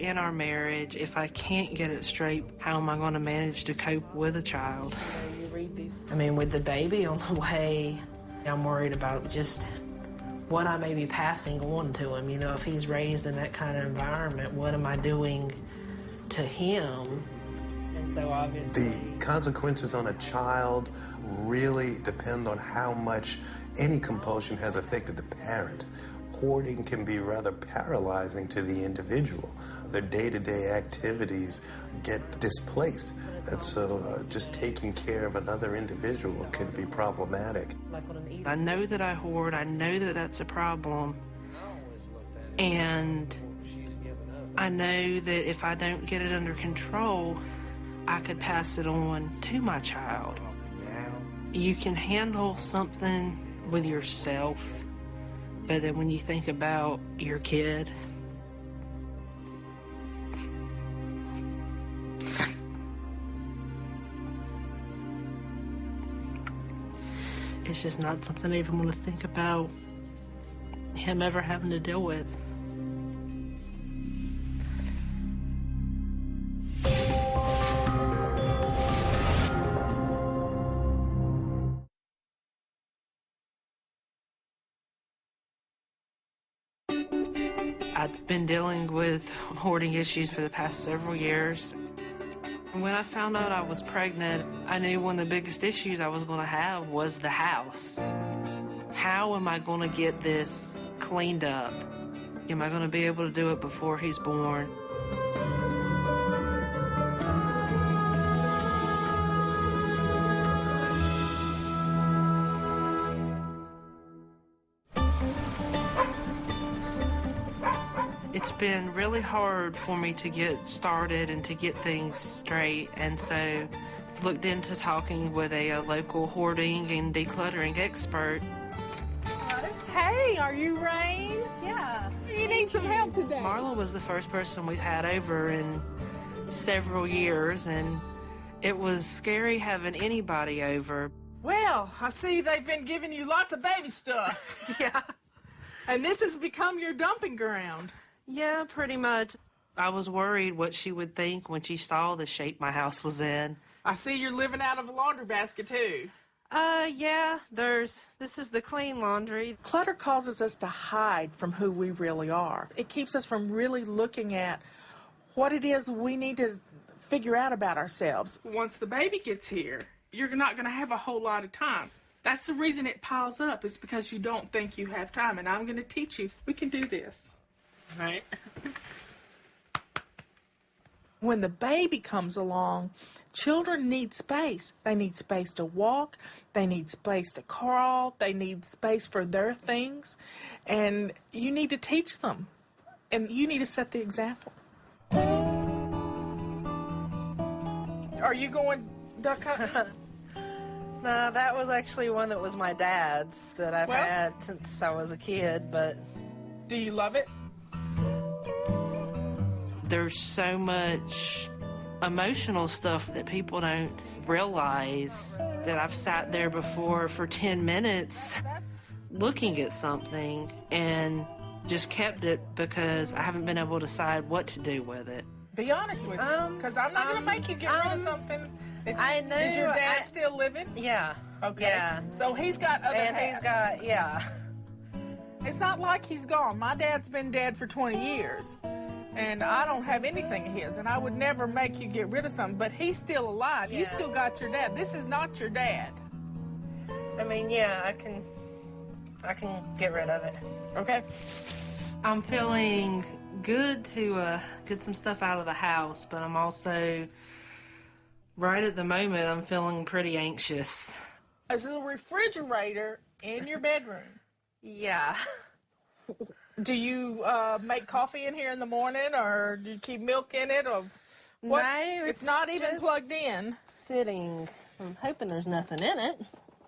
in our marriage, if I can't get it straight, how am I going to manage to cope with a child? I mean, with the baby on the way, I'm worried about just what I may be passing on to him. You know, if he's raised in that kind of environment, what am I doing to him? And so obviously... The consequences on a child really depend on how much any compulsion has affected the parent. Hoarding can be rather paralyzing to the individual. Their day-to-day activities get displaced, and so just taking care of another individual can be problematic. I know that I hoard, I know that that's a problem, and I know that if I don't get it under control, I could pass it on to my child. You can handle something with yourself, but then when you think about your kid, it's just not something I even want to think about him ever having to deal with. I've been dealing with hoarding issues for the past several years. When I found out I was pregnant, I knew one of the biggest issues I was going to have was the house. How am I going to get this cleaned up? Am I going to be able to do it before he's born? It's been really hard for me to get started and to get things straight, and so I've looked into talking with a local hoarding and decluttering expert. Hey, are you Raine? Yeah. You need some help today. Marla was the first person we've had over in several years, and it was scary having anybody over. Well, I see they've been giving you lots of baby stuff. Yeah. And this has become your dumping ground. Yeah, pretty much. I was worried what she would think when she saw the shape my house was in. I see you're living out of a laundry basket, too. Yeah, this is the clean laundry. Clutter causes us to hide from who we really are. It keeps us from really looking at what it is we need to figure out about ourselves. Once the baby gets here, you're not going to have a whole lot of time. That's the reason it piles up, is because you don't think you have time, and I'm going to teach you. We can do this. Right. When the baby comes along, children need space. They need space to walk. They need space to crawl. They need space for their things. And you need to teach them. And you need to set the example. Are you going duck hunting? No, that was actually one that was my dad's that I've had since I was a kid, but... Do you love it? There's so much emotional stuff that people don't realize that I've sat there before for 10 minutes looking at something and just kept it because I haven't been able to decide what to do with it. Be honest with me, because I'm not going to make you get rid of something. I know. Is your dad still living? Yeah. Okay. Yeah. So he's got other And hats. he's got, yeah. It's not like he's gone. My dad's been dead for 20 years. And I don't have anything of his, and I would never make you get rid of something, but he's still alive. Yeah. You still got your dad. This is not your dad. I mean, yeah, I can get rid of it. Okay? I'm feeling good to get some stuff out of the house, but I'm also, right at the moment, I'm feeling pretty anxious. Is there a refrigerator in your bedroom? Yeah. Do you make coffee in here in the morning, or do you keep milk in it, or what? No, it's not even plugged in. Sitting. I'm hoping there's nothing in it,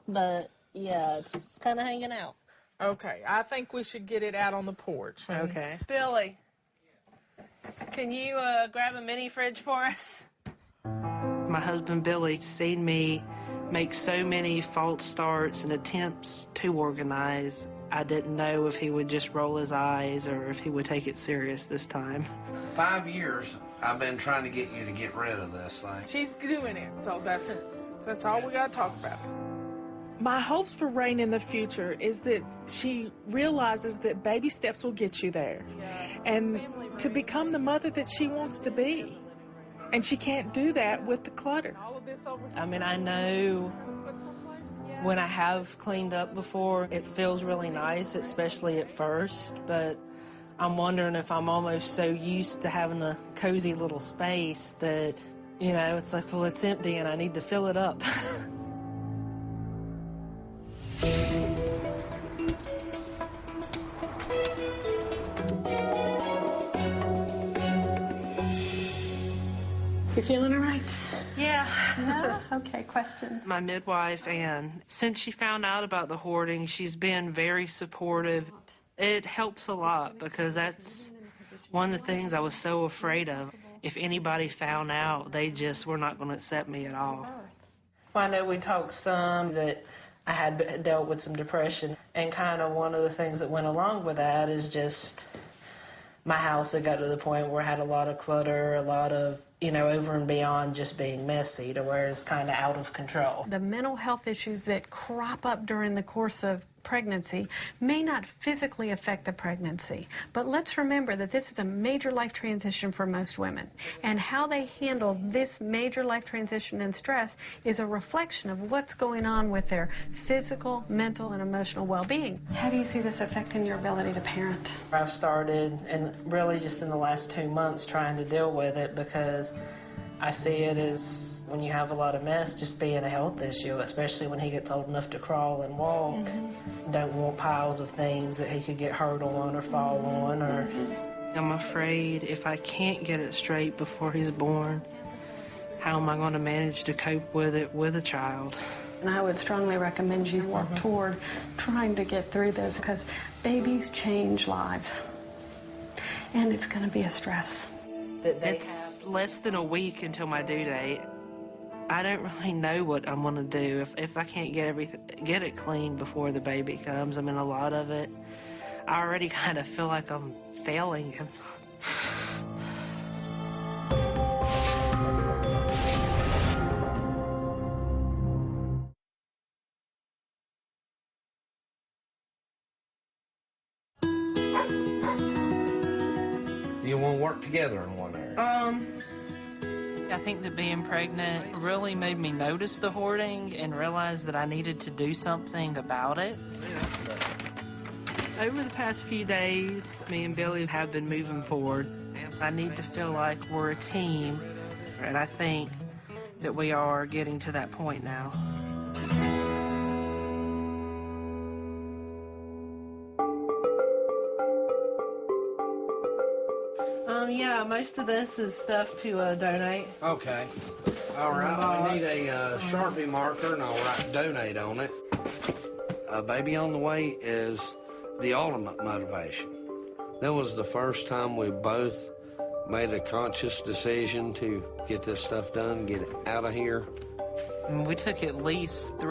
but yeah, it's just kind of hanging out. Okay, I think we should get it out on the porch. Okay. Billy, can you grab a mini fridge for us? My husband Billy's seen me make so many false starts and attempts to organize. I didn't know if he would just roll his eyes or if he would take it serious this time. 5 years I've been trying to get you to get rid of this thing. She's doing it, so that's all we got to talk about. My hopes for Raine in the future is that she realizes that baby steps will get you there, and to become the mother that she wants to be. And she can't do that with the clutter. I mean, I know when I have cleaned up before, it feels really nice, especially at first, but I'm wondering if I'm almost so used to having a cozy little space that, you know, it's like, well, it's empty and I need to fill it up. You feeling all right? Yeah. No? Okay, questions? My midwife, Anne, since she found out about the hoarding, she's been very supportive. It helps a lot because that's one of the things I was so afraid of. If anybody found out, they just were not going to accept me at all. Well, I know we talked some that I had dealt with some depression, and kind of one of the things that went along with that is just my house had got to the point where I had a lot of clutter, a lot of, you know, over and beyond just being messy to where it's kind of out of control. The mental health issues that crop up during the course of pregnancy may not physically affect the pregnancy, but let's remember that this is a major life transition for most women, and how they handle this major life transition and stress is a reflection of what's going on with their physical, mental, and emotional well-being. How do you see this affecting your ability to parent? I've started, and really just in the last 2 months, trying to deal with it because I see it as when you have a lot of mess, just being a health issue, especially when he gets old enough to crawl and walk. Don't want piles of things that he could get hurt on or fall on. Or I'm afraid if I can't get it straight before he's born, how am I going to manage to cope with it with a child? And I would strongly recommend you work toward trying to get through this, because babies change lives, and it's going to be a stress. It's less than a week until my due date. I don't really know what I'm going to do if I can't get it clean before the baby comes. I mean, a lot of it, I already kind of feel like I'm failing him. You want to work together in one area? I think that being pregnant really made me notice the hoarding and realize that I needed to do something about it. Over the past few days, me and Billy have been moving forward. I need to feel like we're a team, and I think that we are getting to that point now. Yeah, most of this is stuff to donate. Okay. All right, we need a Sharpie marker, and I'll write donate on it. A baby on the way is the ultimate motivation. That was the first time we both made a conscious decision to get this stuff done, get it out of here. And we took at least 3